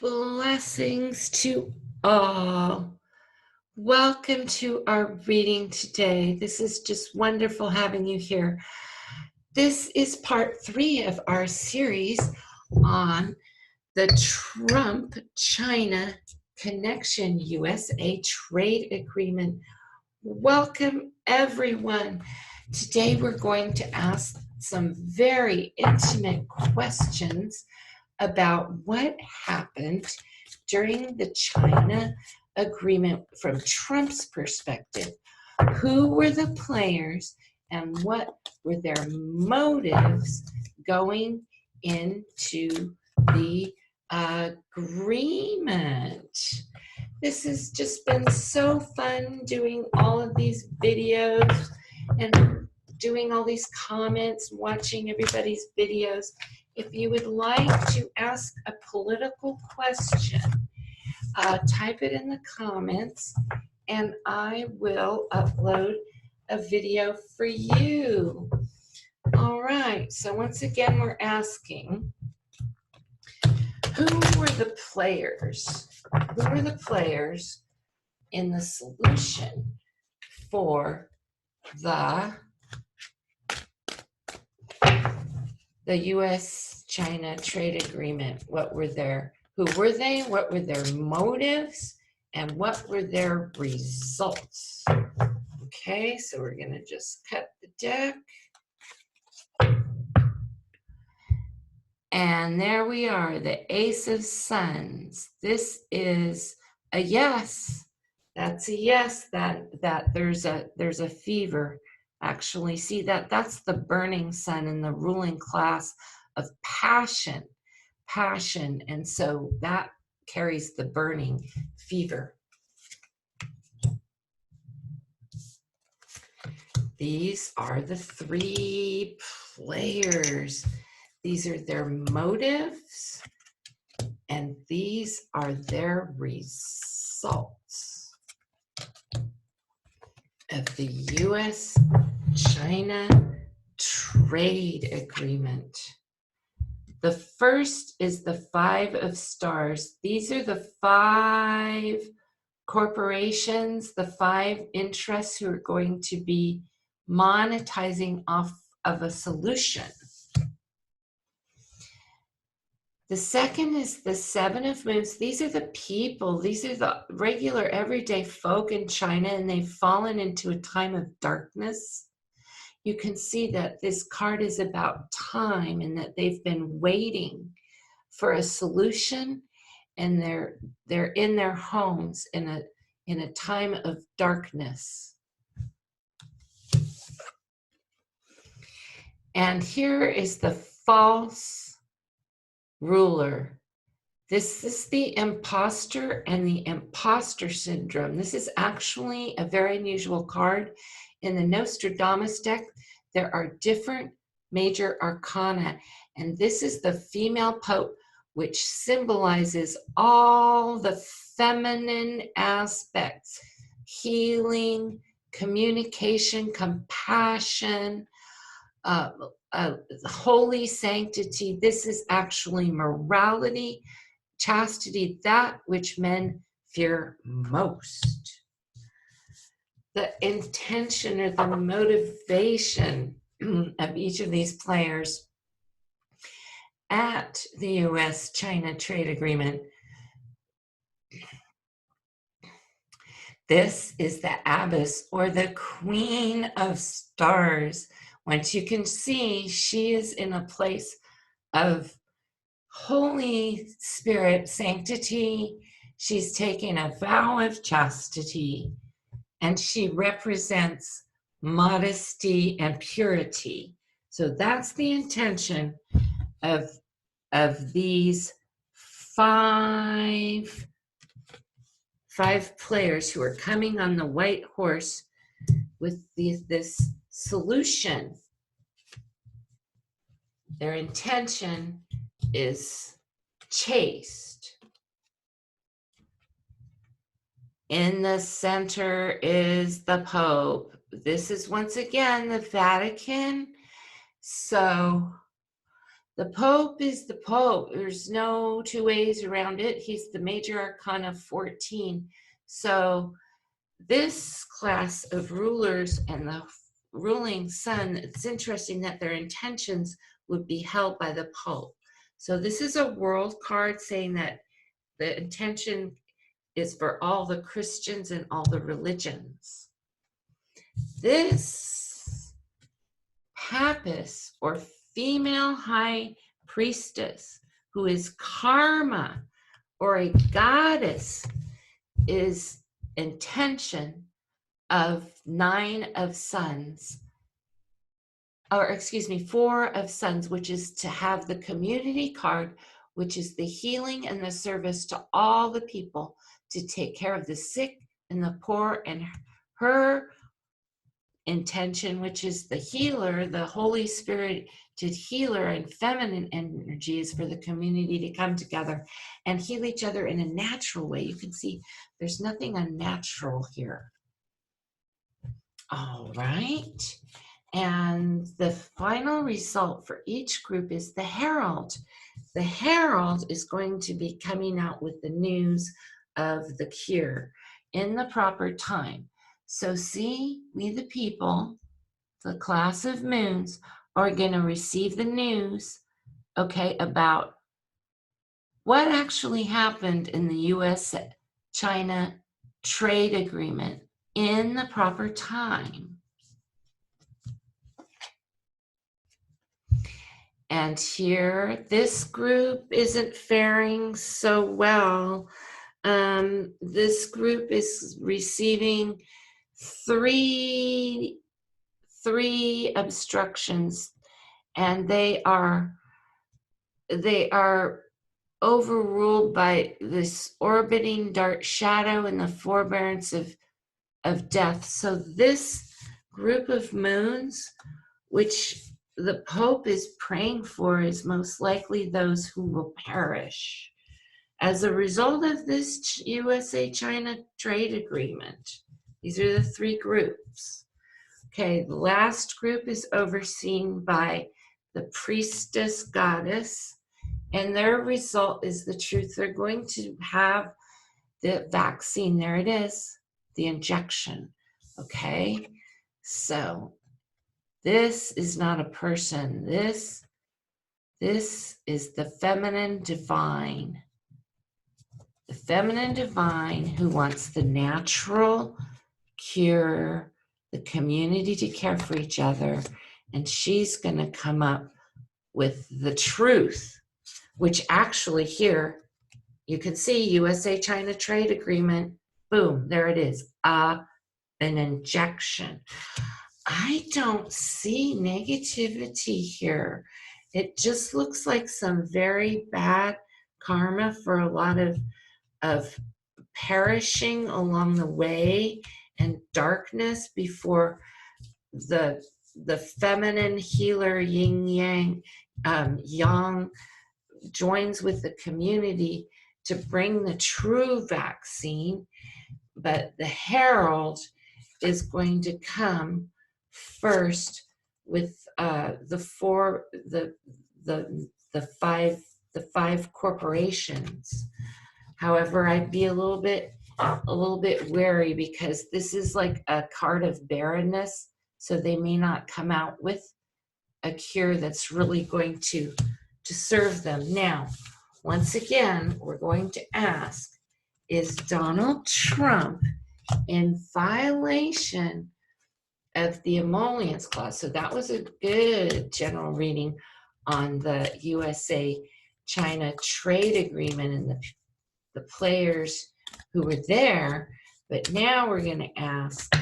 Blessings to all. Welcome to our reading today. This is just wonderful having you here. This is part 3 of our series on the Trump-China Connection USA Trade Agreement. Welcome, everyone. Today we're going to ask some very intimate questions about what happened during the China agreement from Trump's perspective. Who were the players and what were their motives going into the agreement? This has just been so fun doing all of these videos and doing all these comments, watching everybody's videos. If you would like to ask a political question, type it in the comments and I will upload a video for you. All right, so once again, we're asking, who were the players? Who were the players in the solution for the U.S.-China trade agreement? Who were they? What were their motives? And what were their results? Okay, so we're going to just cut the deck. And there we are, the Ace of Sons. This is a yes. That's a yes, that there's a fever. Actually, see that's the burning sun in the ruling class of passion, and so that carries the burning fever. These are the 3 players. These are their motives, and these are their results of the U.S.-China trade agreement. The first is the 5 of stars. These are the 5 corporations, the 5 interests who are going to be monetizing off of a solution. The second is the 7 of moons. These are the people. These are the regular everyday folk in China, and they've fallen into a time of darkness. You can see that this card is about time and that they've been waiting for a solution, and they're in their homes in a time of darkness. And here is the false ruler. This is the imposter and the imposter syndrome. This is actually a very unusual card. In the Nostradamus deck, there are different major arcana, and this is the female pope, which symbolizes all the feminine aspects: healing, communication, compassion, holy sanctity. This is actually morality, chastity, that which men fear most. The intention or the motivation of each of these players at the U.S.-China trade agreement. This is the abbess, or the Queen of Stars. Once you can see, she is in a place of Holy Spirit sanctity. She's taken a vow of chastity, and she represents modesty and purity. So that's the intention of these 5 players who are coming on the white horse with this solution. Their intention is chaste. In the center is the Pope. This is once again the Vatican. So The Pope is the Pope. There's no two ways around it. He's the major arcana 14. So this class of rulers and the ruling sun, it's interesting that their intentions would be held by the Pope. So this is a world card saying that the intention is for all the Christians and all the religions. This Papis, or female high priestess, who is karma, or a goddess, is intention of 9 of sons, or excuse me, 4 of sons, which is to have the community card, which is the healing and the service to all the people, to take care of the sick and the poor, and her intention, which is the healer, the Holy Spirit to healer and feminine energy, is for the community to come together and heal each other in a natural way. You can see there's nothing unnatural here. All right. And the final result for each group is the Herald. The Herald is going to be coming out with the news of the cure in the proper time. So see, we the people, the class of moons, are going to receive the news, okay, about what actually happened in the US-China trade agreement in the proper time. And here, this group isn't faring so well. This group is receiving three obstructions, and they are overruled by this orbiting dark shadow and the forbearance of death. So this group of moons, which the Pope is praying for, is most likely those who will perish as a result of this USA-China trade agreement. These are the 3 groups. Okay, the last group is overseen by the priestess goddess, and their result is the truth. They're going to have the vaccine. There it is, the injection. Okay, so this is not a person. This is the feminine divine. The feminine divine who wants the natural cure, the community to care for each other, and she's going to come up with the truth, which actually here you can see USA-China trade agreement. Boom, there it is, an injection. I don't see negativity here. It just looks like some very bad karma for a lot of perishing along the way, and darkness before the feminine healer yin yang yang joins with the community to bring the true vaccine. But the Herald is going to come first with the 5 corporations. However, I'd be a little bit wary, because this is like a card of barrenness, so they may not come out with a cure that's really going to serve them. Now, once again, we're going to ask, is Donald Trump in violation of the emollients clause? So that was a good general reading on the USA-China trade agreement and the players who were there. But now we're going to ask,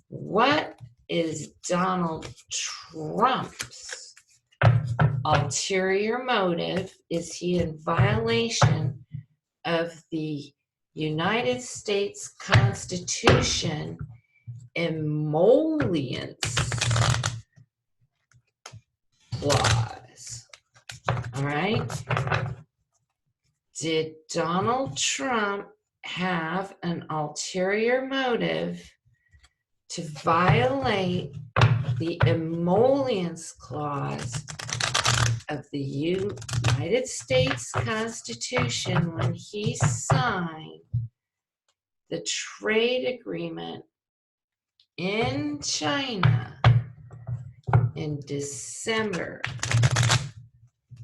what is Donald Trump's ulterior motive? Is he in violation of the United States Constitution emollients clause? All right. Did Donald Trump have an ulterior motive to violate the emollients clause of the United States Constitution when he signed the trade agreement in China in December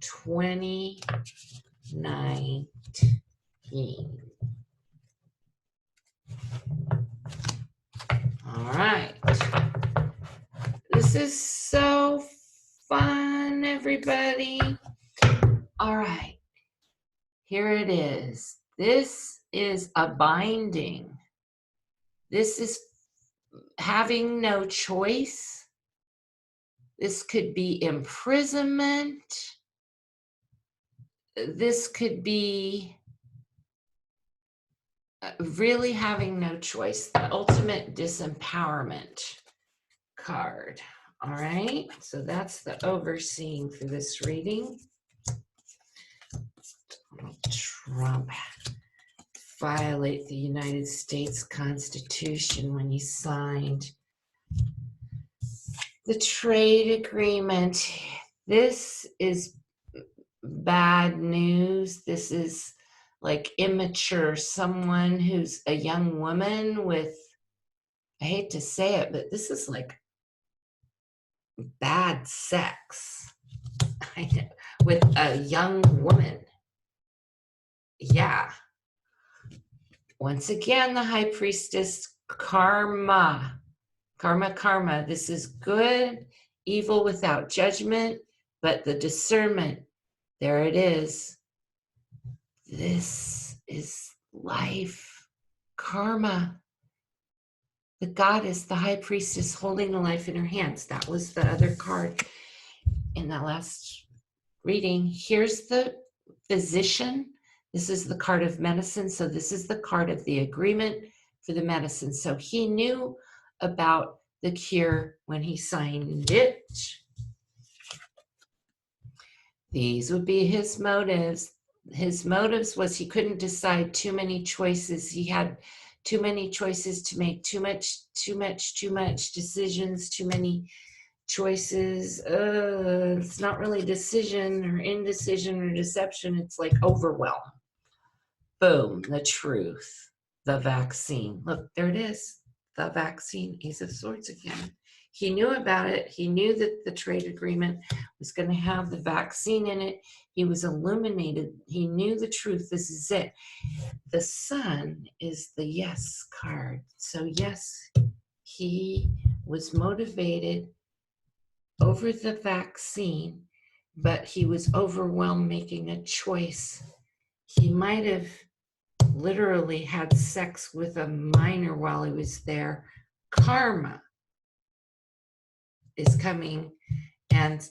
2019. All right. This is so fun, everybody. All right. Here it is. This is a binding. This is having no choice. This could be imprisonment. This could be really having no choice. The ultimate disempowerment card. All right. So that's the overseeing for this reading. Trump violate the United States Constitution when he signed the trade agreement. This is bad news. This is like immature. Someone who's a young woman with, I hate to say it, but this is like bad sex. I know, with a young woman. Yeah. Once again, the high priestess, karma. Karma. This is good, evil without judgment, but the discernment, there it is. This is life, karma. The goddess, the high priestess, holding the life in her hands. That was the other card in the last reading. Here's the physician. This is the card of medicine. So this is the card of the agreement for the medicine. So he knew about the cure when he signed it. These would be his motives. His motives was he couldn't decide too many choices. He had too many choices to make, too much decisions, too many choices. It's not really decision or indecision or deception. It's like overwhelm. Boom, the truth, the vaccine. Look, there it is, the vaccine, Ace of Swords again. He knew about it. He knew that the trade agreement was going to have the vaccine in it. He was illuminated. He knew the truth. This is it. The sun is the yes card. So yes, he was motivated over the vaccine, but he was overwhelmed making a choice. He might have literally had sex with a minor while he was there. Karma is coming, and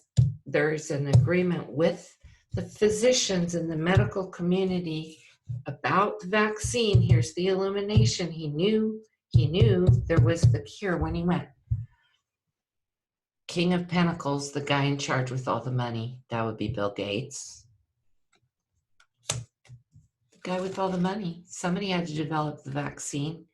there's an agreement with the physicians in the medical community about the vaccine. Here's the illumination. He knew there was the cure when he went. King of Pentacles, the guy in charge with all the money. That would be Bill Gates. The guy with all the money. Somebody had to develop the vaccine.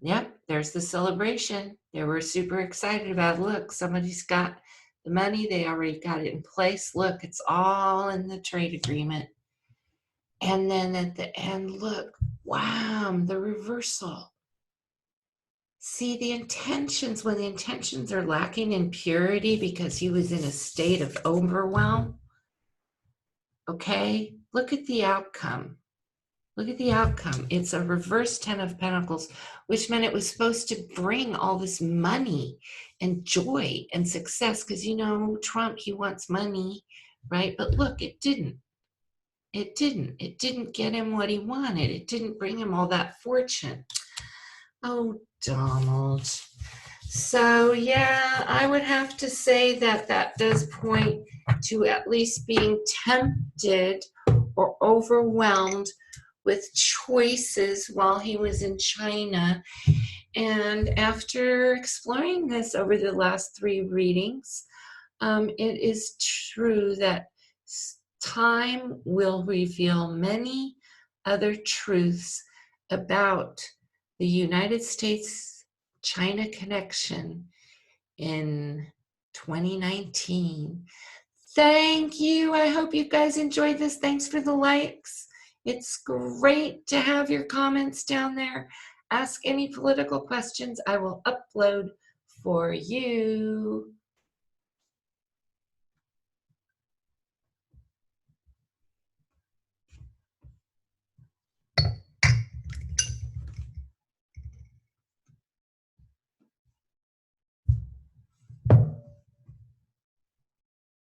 Yep, there's the celebration. They were super excited about it. Look, somebody's got the money. They already got it in place. Look, it's all in the trade agreement. And then at the end, look, wham, the reversal. See the intentions, when the intentions are lacking in purity because he was in a state of overwhelm. Okay, look at the outcome. Look at the outcome. It's a reverse 10 of Pentacles, which meant it was supposed to bring all this money and joy and success because, you know, Trump, he wants money, right? But look, it didn't. It didn't. It didn't get him what he wanted. It didn't bring him all that fortune. Oh, Donald. So, yeah, I would have to say that that does point to at least being tempted or overwhelmed with choices while he was in China. And after exploring this over the last 3 readings, it is true that time will reveal many other truths about the United States-China connection in 2019 Thank you. I hope you guys enjoyed this. Thanks for the likes. It's great to have your comments down there. Ask any political questions I will upload for you.